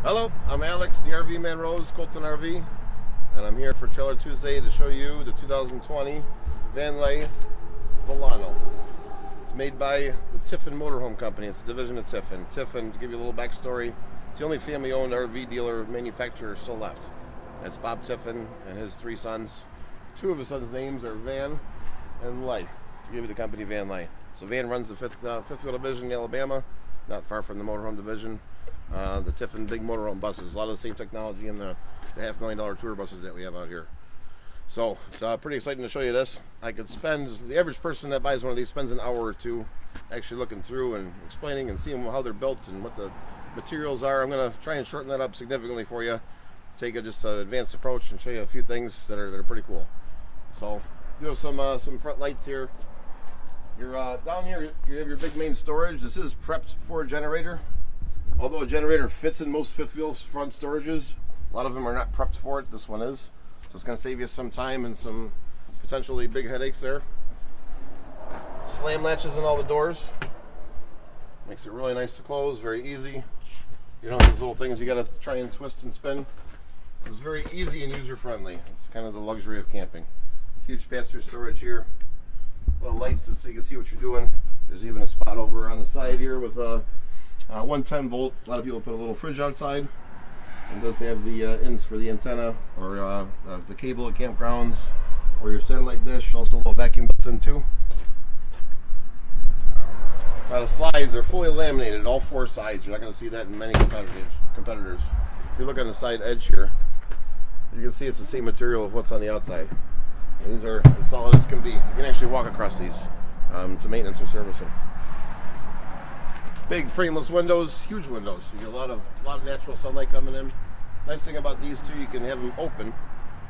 Hello, I'm Alex, the RV Man Rose, Colton RV, and I'm here for Trailer Tuesday to show you the 2020 Vanleigh VILANO. It's made by the Tiffin Motorhome Company. It's a division of Tiffin. Tiffin, to give you a little backstory, it's the only family-owned RV dealer manufacturer still left. That's Bob Tiffin and his three sons. Two of his sons' names are Van and Leigh, to give you the company Vanleigh. So Van runs the fifth wheel division in Alabama, not far from the motorhome division. The Tiffin big motorhome buses, a lot of the same technology in the $500,000 tour buses that we have out here. So it's pretty exciting to show you this. The average person that buys one of these spends an hour or two actually looking through and explaining and seeing how they're built and what the materials are. I'm going to try and shorten that up significantly for you, take just an advanced approach and show you a few things that are pretty cool. So you have some front lights here. You're down here, you have your big main storage. This is prepped for a generator. Although a generator fits in most fifth wheel front storages, a lot of them are not prepped for it. This one is. So it's going to save you some time and some potentially big headaches there. Slam latches in all the doors. Makes it really nice to close, very easy. You don't have these little things you got to try and twist and spin. It's very easy and user friendly. It's kind of the luxury of camping. Huge pass-through storage here. Little lights so you can see what you're doing. There's even a spot over on the side here with 110 volt. A lot of people put a little fridge outside. It does have the ins for the antenna or the cable at campgrounds or your satellite dish. Also a little vacuum built in too. The slides are fully laminated, all four sides. You're not going to see that in many competitors. If you look on the side edge here, you can see it's the same material of what's on the outside. And these are as solid as can be. You can actually walk across these to maintenance or servicing. Big frameless windows, huge windows. You get a lot of natural sunlight coming in. Nice thing about these two, you can have them open.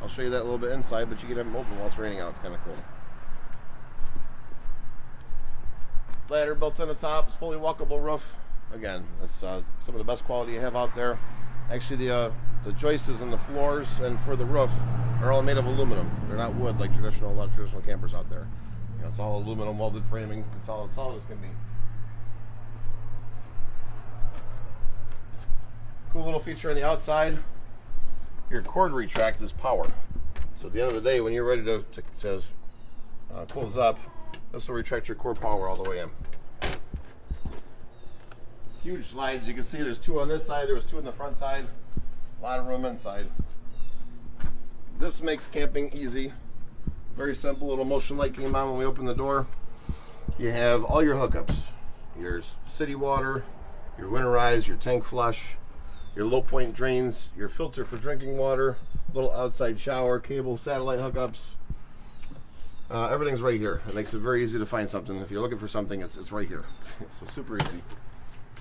I'll show you that a little bit inside, but you can have them open while it's raining out. It's kind of cool. Ladder built on the top. It's fully walkable roof. Again, it's some of the best quality you have out there. Actually, the joists and the floors and for the roof are all made of aluminum. They're not wood like a lot of traditional campers out there. You know, it's all aluminum welded framing. It's solid as can be. Cool little feature on the outside. Your cord retract is power. So at the end of the day, when you're ready to close up, this will retract your cord power all the way in. Huge slides. You can see there's two on this side. There was two on the front side. A lot of room inside. This makes camping easy. Very simple. Little motion light came on when we opened the door. You have all your hookups. Your city water, your winterize, your tank flush, your low point drains, your filter for drinking water, little outside shower, cable, satellite hookups. Everything's right here. It makes it very easy to find something. If you're looking for something, it's right here. So super easy.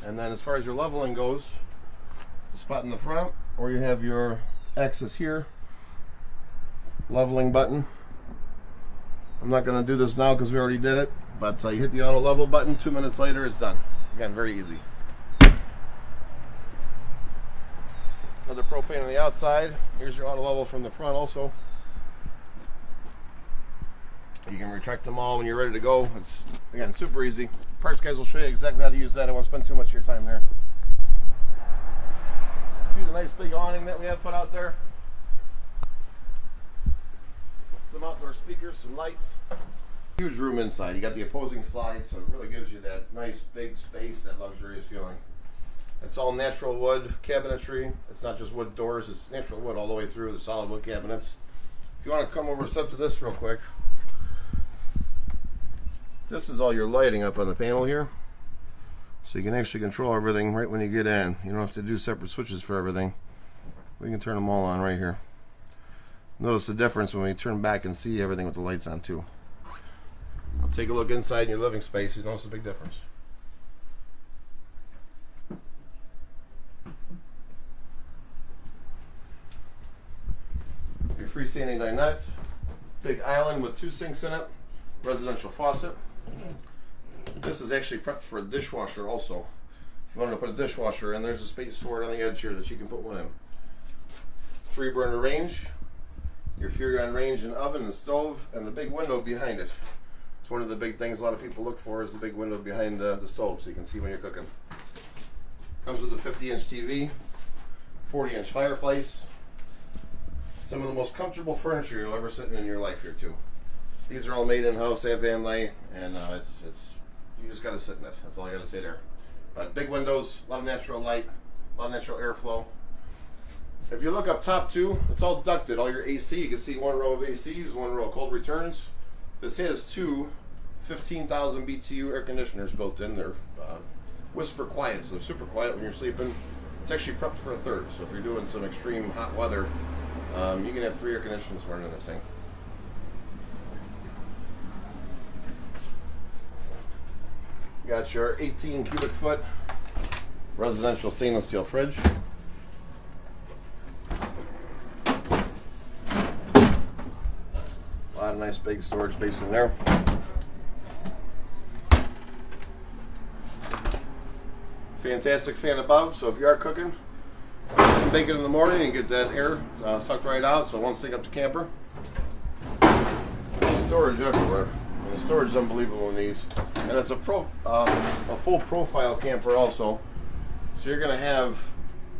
And then as far as your leveling goes, the spot in the front where you have your axis here, leveling button. I'm not going to do this now because we already did it, but you hit the auto level button, 2 minutes later it's done. Again, very easy. Another propane on the outside. Here's your auto level from the front also. You can retract them all when you're ready to go. It's, again, super easy. Parts guys will show you exactly how to use that. I won't spend too much of your time there. See the nice big awning that we have put out there? Some outdoor speakers, some lights. Huge room inside. You got the opposing slides, so it really gives you that nice big space, that luxurious feeling. It's all natural wood cabinetry. It's not just wood doors, it's natural wood all the way through, the solid wood cabinets. If you want to come over and up to this real quick, this is all your lighting up on the panel here. So you can actually control everything right when you get in. You don't have to do separate switches for everything. We can turn them all on right here. Notice the difference when we turn back and see everything with the lights on too. I'll take a look inside in your living space. You notice a big difference. Your freestanding dinette, big island with 2 sinks in it, residential faucet. This is actually prepped for a dishwasher also. If you wanted to put a dishwasher in, there's a space for it on the edge here that you can put one in. 3 burner range, your Furrion range and oven and stove, and the big window behind it. It's one of the big things a lot of people look for is the big window behind the stove so you can see when you're cooking. Comes with a 50-inch TV. 40-inch fireplace. Some of the most comfortable furniture you'll ever sit in your life here too. These are all made in-house at Vanleigh, and it's you just got to sit in it. That's all I got to say there. But big windows, a lot of natural light, a lot of natural airflow. If you look up top too, it's all ducted. All your AC, you can see one row of ACs, one row of cold returns. This has two 15,000 BTU air conditioners built in. They're whisper quiet, so they're super quiet when you're sleeping. It's actually prepped for a third, so if you're doing some extreme hot weather, you can have 3 air conditioners running in this thing. You got your 18 cubic foot residential stainless steel fridge. A lot of nice big storage space in there. Fantastic fan above, so if you are cooking, some bacon in the morning and get that air sucked right out so it won't stink up the camper. Storage everywhere. And the storage is unbelievable in these. And it's a full profile camper also. So you're going to have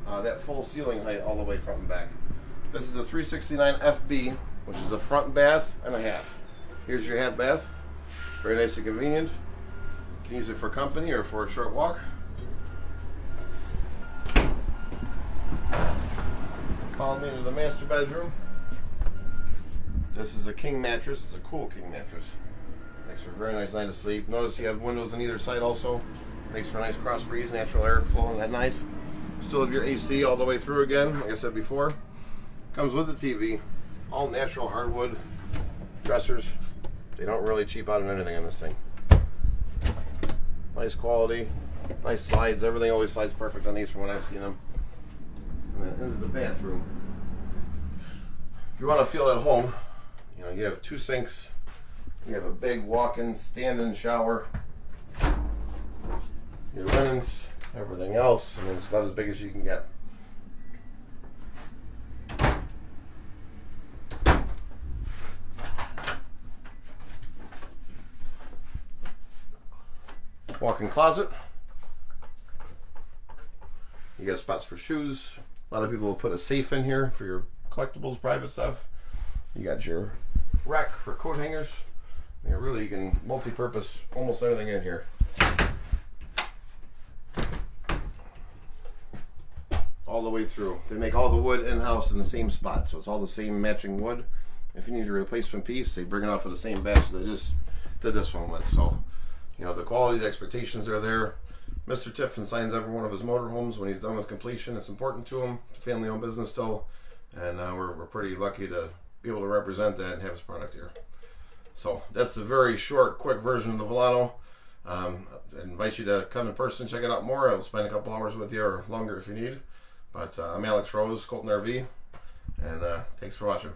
that full ceiling height all the way front and back. This is a 369FB, which is a front bath and a half. Here's your half bath. Very nice and convenient. You can use it for company or for a short walk. Follow me to the master bedroom. This is a king mattress. It's a cool king mattress. Makes for a very nice night of sleep. Notice you have windows on either side also. Makes for a nice cross breeze, natural air flowing at night. Still have your AC all the way through again, like I said before. Comes with the TV. All natural hardwood dressers. They don't really cheap out on anything on this thing. Nice quality. Nice slides. Everything always slides perfect on these from when I've seen them. And then into the bathroom. If you want to feel at home, you know, you have 2 sinks. You have a big walk-in, stand-in shower. Your linens, everything else. I mean, it's about as big as you can get. Walk-in closet. You got spots for shoes. A lot of people will put a safe in here for your collectibles, private stuff. You got your rack for coat hangers. I mean, really, you can multi-purpose almost everything in here. All the way through. They make all the wood in-house in the same spot, so it's all the same matching wood. If you need a replacement piece, they bring it off of the same batch that they just did this one with. So, you know, the quality, the expectations are there. Mr. Tiffin signs every one of his motorhomes when he's done with completion. It's important to him. It's a family-owned business still, and we're pretty lucky to be able to represent that and have his product here. So that's the very short, quick version of the Vilano. I invite you to come in person, check it out more. I'll spend a couple hours with you or longer if you need. But I'm Alex Rose, Colton RV, and thanks for watching.